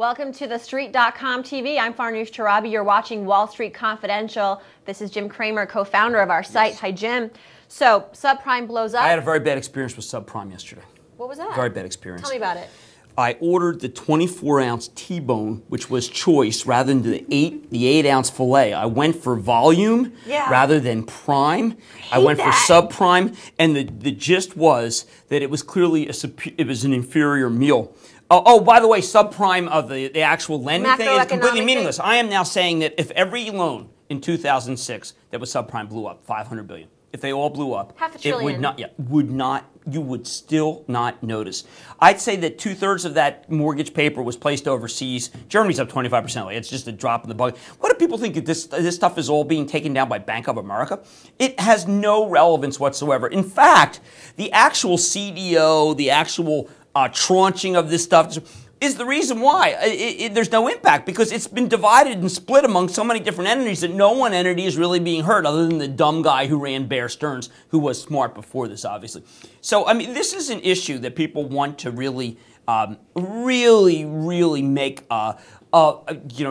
Welcome to TheStreet.com TV. I'm Farnoosh Torabi. You're watching Wall Street Confidential. This is Jim Cramer, co-founder of our site. Yes. Hi, Jim. So, subprime blows up. I had a very bad experience with subprime yesterday. What was that? Very bad experience. Tell me about it. I ordered the 24-ounce T-bone, which was choice, rather than the 8-ounce filet. I went for volume rather than prime. I went for subprime, and the gist was that it was clearly an inferior meal. Oh, by the way, subprime of the actual lending thing is completely meaningless. I am now saying that if every loan in 2006 that was subprime blew up, $500 billion. If they all blew up, $500 billion. You would still not notice. I'd say that 2/3 of that mortgage paper was placed overseas. Germany's up 25%. It's just a drop in the bucket. What do people think that this stuff is all being taken down by Bank of America? It has no relevance whatsoever. In fact, the actual CDO, the actual tranching of this stuff is the reason why there's no impact, because it's been divided and split among so many different entities that no one entity is really being hurt other than the dumb guy who ran Bear Stearns, who was smart before this, obviously. So, I mean, this is an issue that people want to really, really make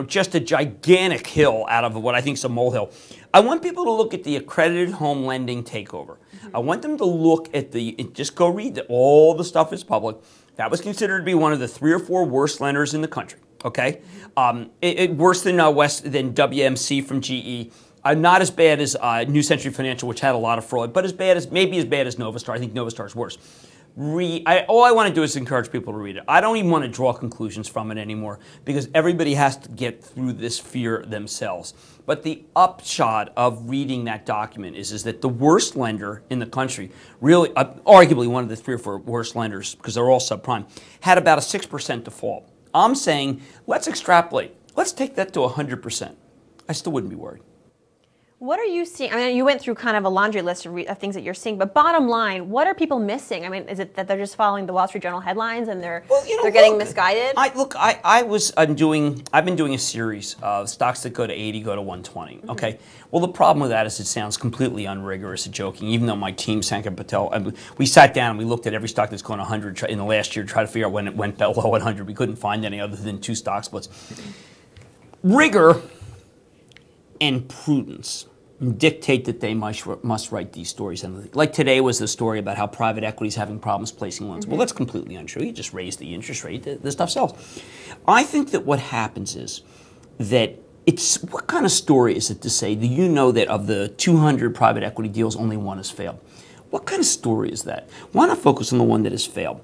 just a gigantic hill out of what I think is a molehill. I want people to look at the accredited home lending takeover. I want them to look at just go read all the stuff is public. That was considered to be one of the 3 or 4 worst lenders in the country, okay? Worse than WMC from GE. Not as bad as New Century Financial, which had a lot of fraud, but maybe as bad as Novastar. I think Novastar is worse. All I want to do is encourage people to read it. I don't even want to draw conclusions from it anymore, because everybody has to get through this fear themselves. But the upshot of reading that document is that the worst lender in the country, really, arguably one of the 3 or 4 worst lenders, because they're all subprime, had about a 6% default. I'm saying, let's extrapolate. Let's take that to 100%. I still wouldn't be worried. What are you seeing? I mean, you went through kind of a laundry list of things that you're seeing, but bottom line, what are people missing? I mean, is it that they're just following the Wall Street Journal headlines and they're getting misguided? I've been doing a series of stocks that go to 80, go to 120. Mm-hmm. Okay. Well, the problem with that is it sounds completely unrigorous and joking. Even though my team, Sankar Patel, we sat down and we looked at every stock that's going 100 in the last year to try to figure out when it went below 100. We couldn't find any other than 2 stock splits. Rigor and prudence dictate that they must write these stories. And like today was the story about how private equity is having problems placing loans. Well, that's completely untrue. You just raise the interest rate, the stuff sells. I think that what happens is that what kind of story is it to say that you know that of the 200 private equity deals, only 1 has failed? What kind of story is that? Why not focus on the one that has failed?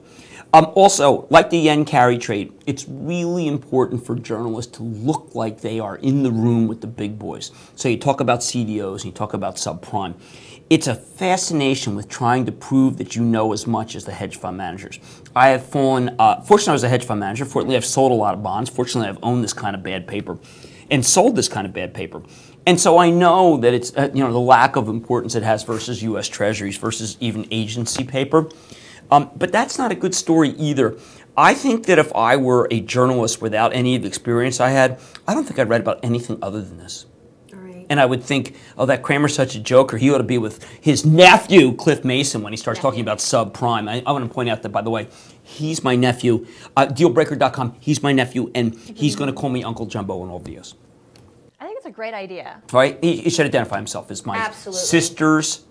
Also, like the yen carry trade, it's really important for journalists to look like they are in the room with the big boys. So you talk about CDOs and you talk about subprime. It's a fascination with trying to prove that you know as much as the hedge fund managers. I have fallen, fortunately I was a hedge fund manager. Fortunately I've sold a lot of bonds. Fortunately I've owned this kind of bad paper and sold this kind of bad paper. And so I know that it's, the lack of importance it has versus U.S. Treasuries versus even agency paper. But that's not a good story either. I think that if I were a journalist without any of the experience I had, I don't think I'd write about anything other than this. All right. And I would think, oh, that Cramer's such a joker. He ought to be with his nephew, Cliff Mason, when he starts talking about subprime. I want to point out that, by the way, he's my nephew. Dealbreaker.com, he's my nephew, and he's going to call me Uncle Jumbo in all videos. I think it's a great idea. Right? He should identify himself as my sister's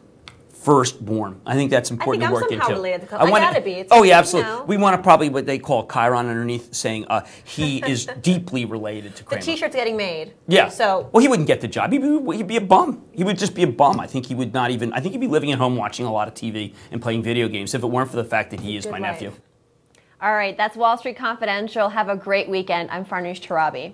firstborn. I think that's important to work into. I think I'm somehow related to Cliff. I gotta be. Oh yeah, absolutely. We want to probably what they call Chiron underneath, saying he is deeply related to Cramer. The T-shirt's getting made. Yeah. So. Well, he wouldn't get the job. He'd be a bum. He would just be a bum. I think he would not even. I think he'd be living at home watching a lot of TV and playing video games if it weren't for the fact that he is my nephew. All right, that's Wall Street Confidential. Have a great weekend. I'm Farnoosh Torabi.